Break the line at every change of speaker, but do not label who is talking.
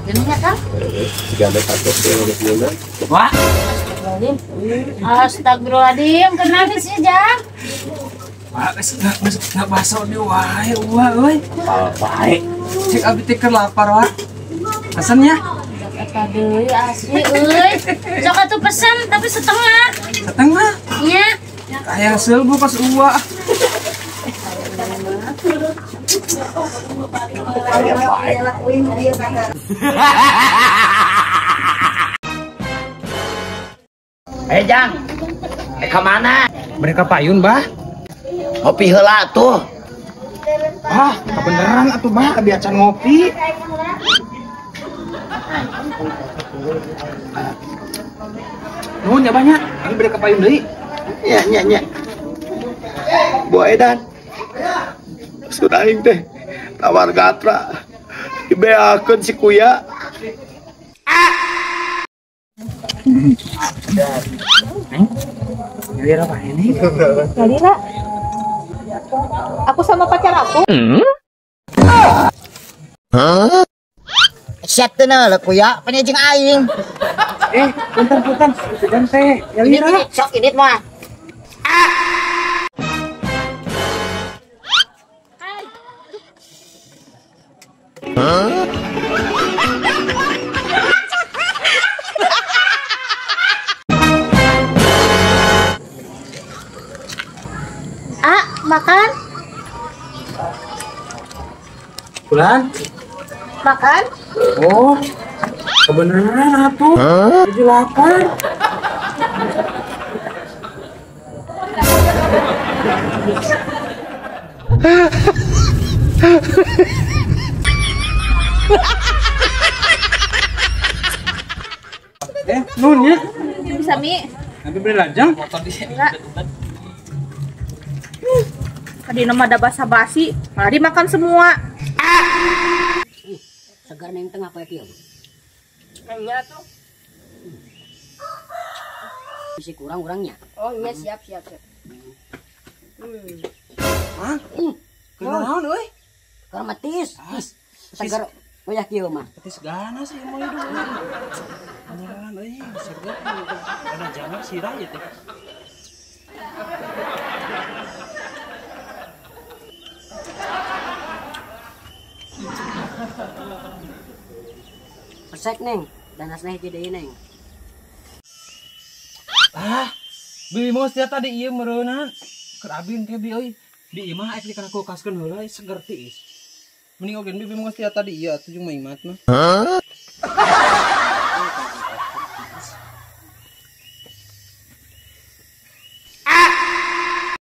Ini ya Kang?
Tiga satu gimana?
Wah. Astagfirullahaladzim, kenapa sih Jang?
Pak, nggak baso di wae, euy.
Baik.
Cek abi teh keur lapar, Wak. Pesennya?
Eta deui asli euy. Sok atuh pesen tapi setengah.
Setengah.
Iya.
Kayak seul bu pas uwa.
Jang, kemana?
Mereka payun, Bah.
Ngopi heula tuh.
Ah, beneran atuh, Bah, biasa ngopi. Nuhun ya banyak, ini mereka payun deui.
Nya. Bu Edan. Sudah aing teh tawar gatra. Dibeakeun si Kuya.
Jadi apa ini?
Jadi lah, aku sama pacar aku.
Siap tuh lah kuya, penjeng aing.
Punten, segan teh. Ya lira.
Sok ini mah.
Makan,
Bulan?
makan.
Oh, kebeneran atuh. Jadi lapar. Nun ya.
Bisa Mi.
Nanti beli lajang.
Enggak. Tadi nama ada basa-basi, malah dimakan semua.
Segar neng tengah apa ya?
Iya tuh.
Bisa kurang-kurangnya.
Oh iya siap.
Hah? Kenaon euy?
Karena matis. Segar oh ya kieu mah.
Petis ganas sih mau hidup. Beneran euy, segar ada jangan sirah ya teh.
Pesek neng, danasna hiji deui neng.
Bibi mau setiap tadi ieu meureunna. Keur abin ke bi euy. Di imah ek dikana kulkaskeun heula seger tiis. Mending oge bibi mau setiap tadi ieu atuh jeung mah imat mah.